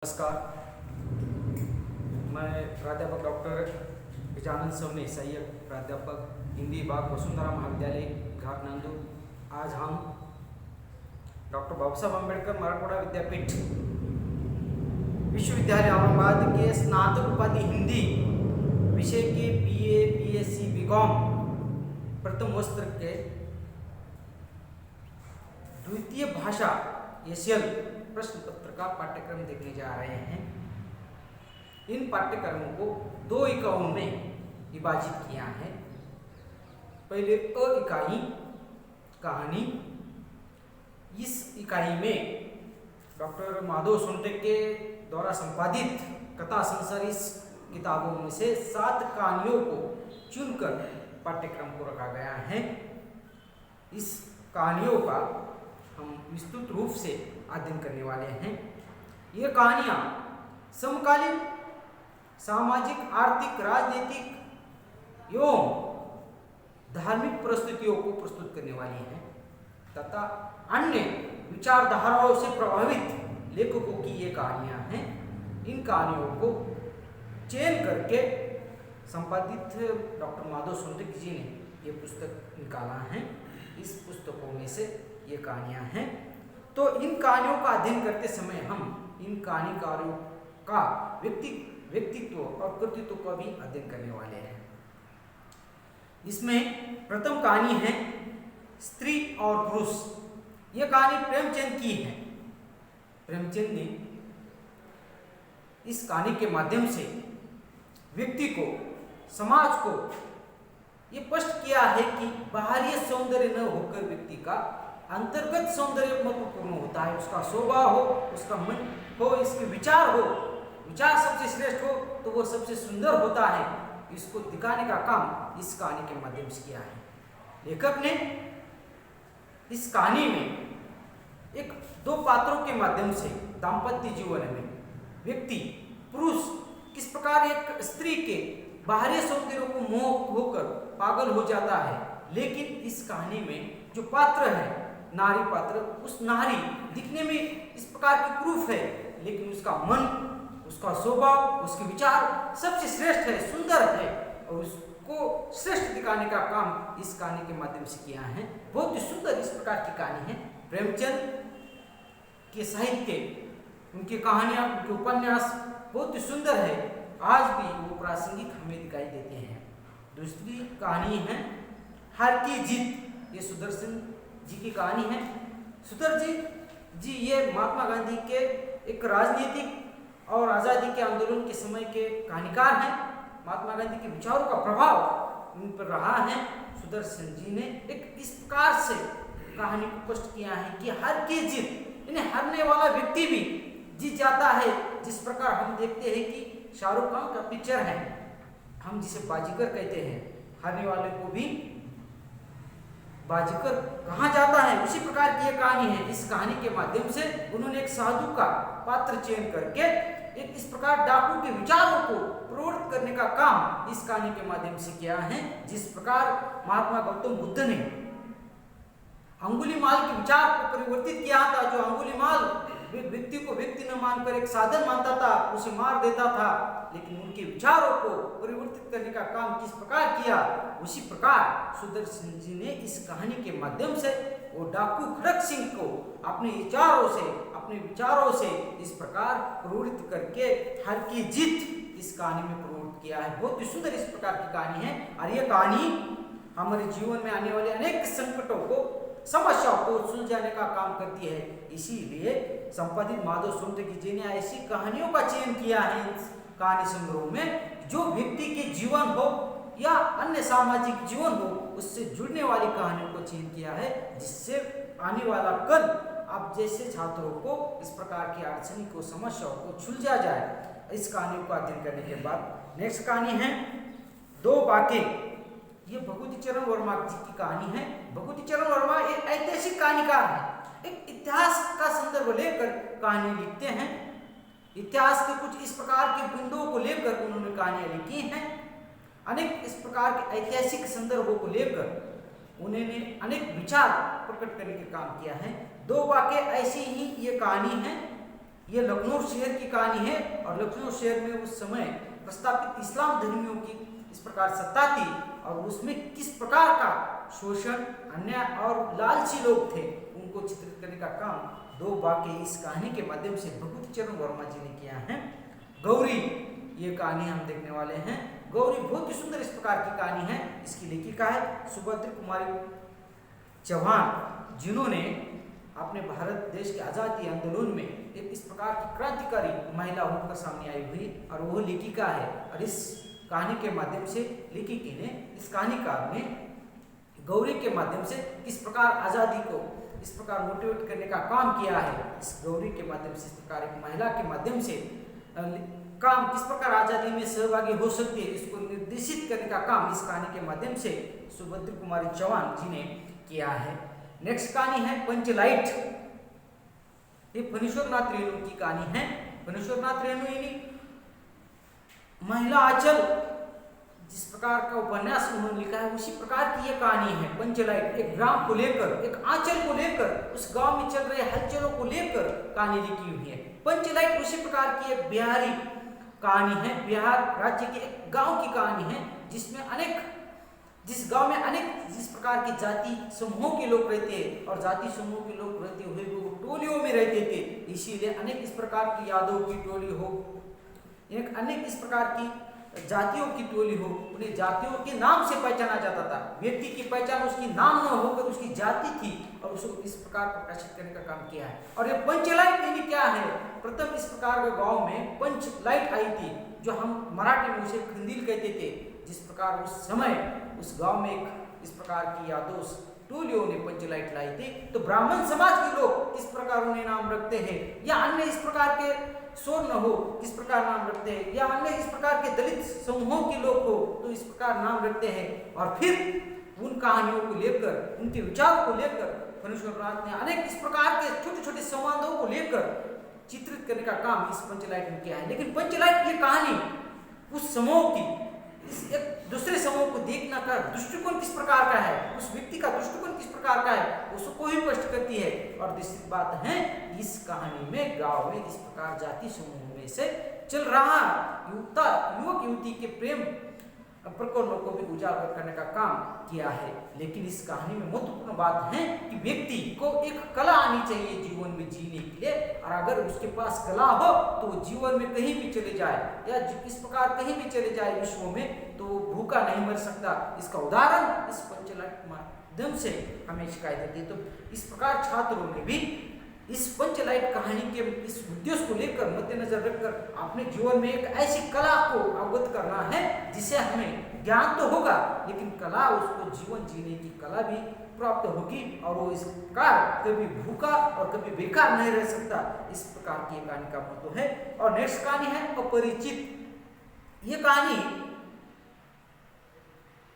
नमस्कार। मैं प्राध्यापक डॉक्टर गजानन सवने, सहायक प्राध्यापक हिंदी विभाग वसुंधरा महाविद्यालय घाट नांदूर। आज हम डॉक्टर बाबा साहब अम्बेडकर मराठवाड़ा विद्यापीठ विश्वविद्यालय औरंगाबाद के स्नातक उपाधि हिंदी विषय के BA, BSc, BCom प्रथम वर्ष के द्वितीय भाषा एशियल प्रश्न पत्र का पाठ्यक्रम देखने जा रहे हैं। इन पाठ्यक्रमों को 2 इकाइयों में विभाजित किया है। पहले अ इकाई कहानी। इस इकाई में डॉक्टर माधव सोनटेक के द्वारा संपादित कथा संसार इस किताबों में से 7 कहानियों को चुनकर पाठ्यक्रम को रखा गया है। इस कहानियों का हम विस्तृत रूप से अध्ययन करने वाले हैं। ये कहानियाँ समकालीन सामाजिक, आर्थिक, राजनीतिक एवं धार्मिक परिस्थितियों को प्रस्तुत करने वाली हैं तथा अन्य विचारधाराओं से प्रभावित लेखकों की ये कहानियाँ हैं। इन कहानियों को चयन करके संपादित डॉक्टर माधव सोनटेक जी ने ये पुस्तक निकाला है। इस पुस्तकों में से ये कहानियाँ हैं। तो इन कहानियों का अध्ययन करते समय हम इन कहानीकारों का व्यक्तित्व और कृतित्व का भी अध्ययन करने वाले हैं। इसमें प्रथम कहानी है स्त्री और पुरुष। यह कहानी प्रेमचंद की है। प्रेमचंद ने इस कहानी के माध्यम से व्यक्ति को, समाज को ये स्पष्ट किया है कि बाहरी सौंदर्य न होकर व्यक्ति का अंतर्गत सौंदर्य महत्वपूर्ण होता है। उसका स्वभाव हो, उसका मन हो, इसके विचार हो, विचार सबसे श्रेष्ठ हो तो वो सबसे सुंदर होता है। इसको दिखाने का काम इस कहानी के माध्यम से किया है। लेखक ने इस कहानी में 2 पात्रों के माध्यम से दाम्पत्य जीवन में व्यक्ति, पुरुष किस प्रकार एक स्त्री के बाहरी सौंदर्य को मोह होकर पागल हो जाता है। लेकिन इस कहानी में जो पात्र है, नारी पात्र, उस नारी दिखने में इस प्रकार की क्रूर है, लेकिन उसका मन, उसका स्वभाव, उसके विचार सबसे श्रेष्ठ है, सुंदर है और उसको श्रेष्ठ दिखाने का काम इस कहानी के माध्यम से किया है। बहुत ही सुंदर इस प्रकार की कहानी है। प्रेमचंद के साहित्य, उनकी कहानियाँ, उनके उपन्यास बहुत ही सुंदर है। आज भी वो प्रासंगिक हमें दिखाई देते हैं। दूसरी कहानी है हार की जीत। ये सुदर्शन जी की कहानी है। सुदर्शन जी ये महात्मा गांधी के एक राजनीतिक और आज़ादी के आंदोलन के समय के कहानीकार हैं। महात्मा गांधी के विचारों का प्रभाव उन पर रहा है। सुदर्शन जी ने एक इस प्रकार से कहानी को स्पष्ट किया है कि हार की जीत, इन्हें हारने वाला व्यक्ति भी जीत जाता है। जिस प्रकार हम देखते हैं कि शाहरुख खान का पिक्चर है, हम जिसे बाजीगर कहते हैं, हारने वाले को भी बाजीगर कहा जाता है। उसी प्रकार की यह कहानी है। इस कहानी के माध्यम से उन्होंने एक साधु का पात्र चयन करके एक इस प्रकार डाकू के विचारों को प्रवृत्त करने का काम इस कहानी के माध्यम से किया है। जिस प्रकार महात्मा गौतम बुद्ध ने अंगुलीमाल के विचार को परिवर्तित किया था। जो अंगुलीमाल व्यक्ति को व्यक्ति न मानकर एक साधन मानता था, उसे मार देता था, लेकिन उनके विचारों को परिवर्तित करने का काम किस प्रकार किया, उसी प्रकार सुदर्शन जी ने इस कहानी के माध्यम से वो डाकू खड़क सिंह को अपने विचारों से इस प्रकार प्रवृत्त करके हार की जीत इस कहानी में प्रवृत्त किया है। बहुत ही सुंदर इस प्रकार की कहानी है और यह कहानी हमारे जीवन में आने वाले अनेक संकटों को, समस्याओं को सुलझाने का काम करती है। इसीलिए संपादित माधव सोनटेक जी ने ऐसी कहानियों का चयन किया है इस कहानी संग्रह में, जो व्यक्ति के जीवन हो या अन्य सामाजिक जीवन हो उससे जुड़ने वाली कहानियों को चयन किया है, जिससे आने वाला कल आप जैसे छात्रों को इस प्रकार की अड़चनी को, समस्याओं को सुलझा जाए। इस कहानी को अध्ययन करने के बाद नेक्स्ट कहानी है 2 बातें। ये भगवती चरण वर्मा जी की कहानी है। भगवती चरण वर्मा एक ऐतिहासिक कहानीकार है। एक इतिहास का संदर्भ लेकर कहानी लिखते हैं। इतिहास के कुछ इस प्रकार के बिंदुओं को लेकर उन्होंने कहानियां लिखी हैं। अनेक इस प्रकार के ऐतिहासिक संदर्भों को लेकर उन्होंने अनेक विचार प्रकट करने का काम किया है। 2 वाक्य ऐसी ही ये कहानी है ये लखनऊ शहर की कहानी है और लखनऊ शहर में उस समय प्रस्थापित इस्लाम धर्मियों की इस प्रकार सत्ता थी और उसमें किस प्रकार का शोषण, अन्याय और लालची लोग थे उनको चित्रित करने का काम दो वाक्य इस कहानी के माध्यम से भगवती चरण वर्मा जी ने किया है। गौरी ये कहानी हम देखने वाले हैं। गौरी बहुत ही सुंदर इस प्रकार की कहानी है। इसकी लेखिका है सुभद्रा कुमारी चौहान, जिन्होंने अपने भारत देश के आज़ादी आंदोलन में एक इस प्रकार की क्रांतिकारी महिला होकर सामने आई हुई और वो लेखिका है। और इस कहानी के माध्यम से लेखिकी ने, इस कहानीकार ने गौरी के माध्यम से किस प्रकार आज़ादी को इस प्रकार मोटिवेट करने का काम किया है। इस गौरी के माध्यम से, इस प्रकार एक महिला के माध्यम से काम किस प्रकार आज़ादी में सहभागी हो सकती है, इसको निर्देशित करने का काम इस कहानी के माध्यम से सुभद्रा कुमारी चौहान जी ने किया है। नेक्स्ट कहानी है पंचलाइट। ये फणीश्वरनाथ रेणु की कहानी है। फणीश्वरनाथ रेणु यानी महिला आंचल, जिस प्रकार का उपन्यास उन्होंने लिखा है उसी प्रकार की ये कहानी है। पंचलाइट एक ग्राम को लेकर, एक आंचल को लेकर, उस गांव में चल रहे हलचलों को लेकर कहानी लिखी हुई है। पंचलाइट उसी प्रकार की एक बिहारी कहानी है। बिहार राज्य के एक गांव की कहानी है जिस गांव में अनेक जिस प्रकार के जाति समूहों के लोग रहते हैं और जाति समूह के लोग रहते हुए वो टोलियों में रहते थे। इसीलिए अनेक इस प्रकार की यादव की टोली हो, एक अनेक इस प्रकार की जातियों की टोली हो, उन्हें जातियों के नाम से पहचाना जाता था। व्यक्ति की पहचान उसकी नाम न होकर उसकी जाति थी और उसको इस प्रकार प्रकाशित करने का काम किया है। और ये पंचलाइट यानी क्या है? प्रथम इस प्रकार के गांव में पंचलाइट आई थी, जो हम मराठी में उसे खंदील कहते थे। जिस प्रकार उस समय उस गांव में एक इस प्रकार की यादव टोलियों ने पंचलाइट लाई थी, तो ब्राह्मण समाज के लोग किस प्रकार उन्हें नाम रखते हैं, या अन्य इस प्रकार के स्वर्ण हो किस प्रकार नाम रखते हैं, या अन्य इस प्रकार के दलित समूहों के लोग हो तो इस प्रकार नाम रखते हैं। और फिर उन कहानियों को लेकर, उनके विचारों को लेकर फणीश्वरनाथ ने अनेक इस प्रकार के छोटे छोटे संवादों को लेकर चित्रित करने का काम इस पंचलाइट में किया है। लेकिन पंचलाइट की कहानी उस समूह की, इस एक दूसरे समूह को देखना का दृष्टिकोण किस प्रकार का है, उस व्यक्ति का दृष्टिकोण किस प्रकार का है, उसको ही स्पष्ट करती है। और दूसरी बात है, इस कहानी में गांव में इस प्रकार जाति समूह में से चल रहा युवक युवती के प्रेम प्रकरणों को भी उजागर करने का काम किया है। लेकिन इस कहानी में महत्वपूर्ण बात है कि व्यक्ति को एक कला आनी चाहिए जीवन में जीने के लिए, और अगर उसके पास कला हो तो वो जीवन में कहीं भी चले जाए या इस प्रकार कहीं भी चले जाए विश्व में, तो वो भूखा नहीं मर सकता। इसका उदाहरण इस पंचलाइट माध्यम से हमें शिकायत देती है। तो इस प्रकार छात्रों ने भी इस पंचलाइट कहानी के इस उद्देश्य को लेकर मद्देनजर रखकर अपने जीवन में एक ऐसी कला को अवगत करना है जिसे हमें ज्ञान तो होगा, लेकिन कला, उसको जीवन जीने की कला भी प्राप्त होगी और वो इस प्रकार कभी भूखा और कभी बेकार नहीं रह सकता। इस प्रकार की कहानी का महत्व है। और नेक्स्ट कहानी है अपरिचित। ये कहानी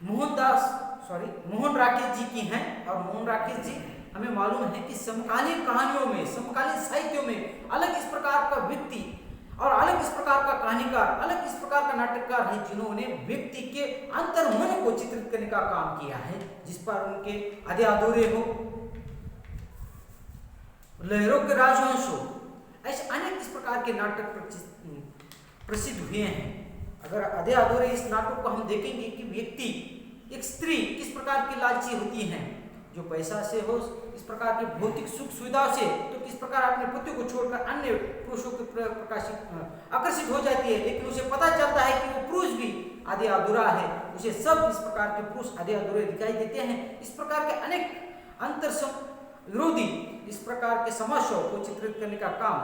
मोहन राकेश जी की है। और मोहन राकेश जी, हमें मालूम है कि समकालीन कहानियों में, समकालीन साहित्यों में अलग इस प्रकार का व्यक्ति और अलग इस प्रकार का कहानीकार, अलग इस प्रकार का नाटककार है जिन्होंने व्यक्ति के अंतर्मन को चित्रित करने का काम किया है, जिस पर उनके आधे अधूरे हो, लहरों के राजवंश हो, ऐसे अनेक इस प्रकार के नाटक प्रसिद्ध हुए हैं। अगर आधे अधूरे इस नाटक को हम देखेंगे कि व्यक्ति, एक स्त्री किस प्रकार की लालची होती है, जो पैसा से हो, इस प्रकार की भौतिक सुख सुविधाओं से, तो किस प्रकार अपने पति को छोड़कर अन्य पुरुषों के आकर्षित हो जाती है। लेकिन उसे पता चलता है कि वो पुरुष भी आधे अधूरा है, उसे सब इस प्रकार के पुरुष आधे अधूरे दिखाई देते हैं। इस प्रकार के अनेक अंतर विरोधी इस प्रकार के समस्याओं को चित्रित करने का काम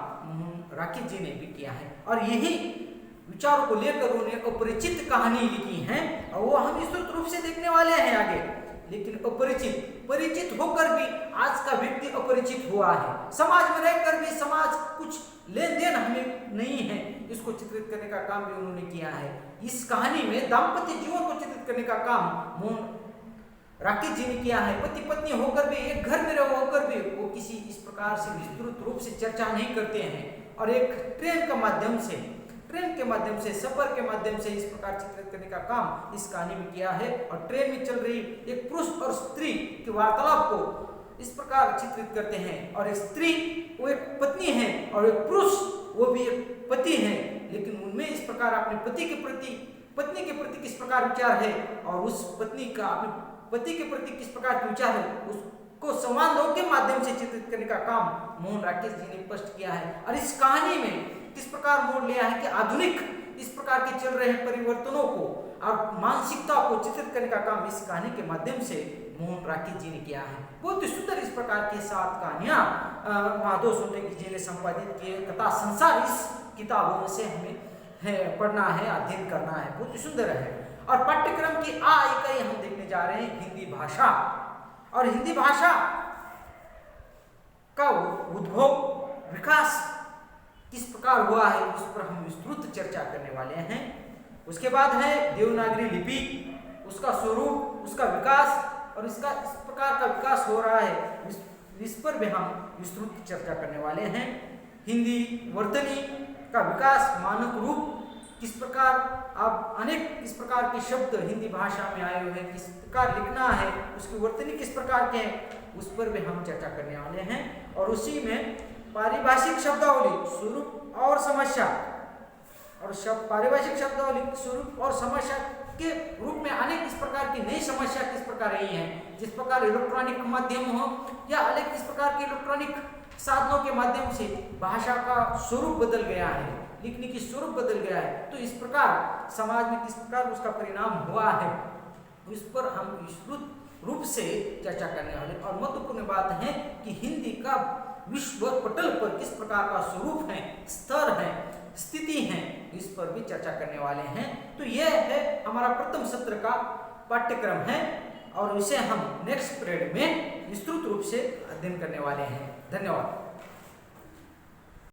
राकेश जी ने भी किया है। और यही विचारों को लेकर उन्होंने अपरिचित कहानी लिखी है और वो हम विस्तृत रूप से देखने वाले हैं आगे। लेकिन परिचित होकर भी आज का व्यक्ति अपरिचित हुआ है। समाज में रहकर भी समाज कुछ लेन देन हमें नहीं है, इसको चित्रित करने का काम भी उन्होंने किया है। इस कहानी में दाम्पत्य जीवन को चित्रित करने का काम मोहन राकेश जी ने किया है। पति पत्नी होकर भी, एक घर में होकर भी वो किसी इस प्रकार से विस्तृत रूप से चर्चा नहीं करते हैं। और एक ट्रेन के माध्यम से, सफर के माध्यम से इस प्रकार चित्रित करने का काम इस कहानी में किया है। और ट्रेन में चल रही एक पुरुष और स्त्री की वार्तालाप को इस प्रकार चित्रित करते हैं। और एक स्त्री वो एक पत्नी है और एक पुरुष वो भी एक पति हैं, लेकिन उनमें इस प्रकार अपने पति के प्रति किस प्रकार विचार है और उस पत्नी का अपने पति के प्रति किस प्रकार के विचार है, उसको संवाद के माध्यम से चित्रित करने का काम मोहन राकेश जी ने स्पष्ट किया है। और इस कहानी में किस प्रकार मोड़ लिया है कि आधुनिक इस प्रकार के चल रहे परिवर्तनों को और मानसिकता को चित्रित करने का काम इस कहानी के माध्यम से मोहन राकेश जी ने किया है। बहुत ही सुंदर इस प्रकार की 7 कहानियां माधव सोलंकी जी ने संपादित किए। कथा संसार इस किताबों से हमें पढ़ना है, अध्ययन करना है, बहुत ही सुंदर है। और पाठ्यक्रम की इकाई हम देखने जा रहे हैं हिंदी भाषा। और हिंदी भाषा का उद्भव, विकास किस प्रकार हुआ है, उस पर हम विस्तृत चर्चा करने वाले हैं। उसके बाद है देवनागरी लिपि, उसका स्वरूप, उसका विकास और इसका इस प्रकार का विकास हो रहा है, इस पर भी हम विस्तृत चर्चा करने वाले हैं। हिंदी वर्तनी का विकास, मानक रूप किस प्रकार, अब अनेक इस प्रकार के शब्द हिंदी भाषा में आए हुए हैं, किस प्रकार लिखना है, उसकी वर्तनी किस प्रकार के हैं, उस पर भी हम चर्चा करने वाले हैं। और उसी में पारिभाषिक शब्दावली, स्वरूप और समस्या, और पारिभाषिक शब्दावली, स्वरूप और समस्या के रूप में अनेक इस प्रकार की नई समस्या किस प्रकार रही है, जिस प्रकार इलेक्ट्रॉनिक माध्यम हो या अनेक इस प्रकार के इलेक्ट्रॉनिक साधनों के माध्यम से भाषा का स्वरूप बदल गया है, लिखने की स्वरूप बदल गया है, तो इस प्रकार समाज में किस प्रकार उसका परिणाम हुआ है, इस पर हम विस्तृत रूप से चर्चा करने वाले। और महत्वपूर्ण बात है कि हिंदी का विश्व पटल पर किस प्रकार का स्वरूप है, स्तर है, स्थिति है, इस पर भी चर्चा करने वाले हैं। तो यह है हमारा प्रथम सत्र का पाठ्यक्रम है और इसे हम नेक्स्ट पीरियड में विस्तृत रूप से अध्ययन करने वाले हैं। धन्यवाद।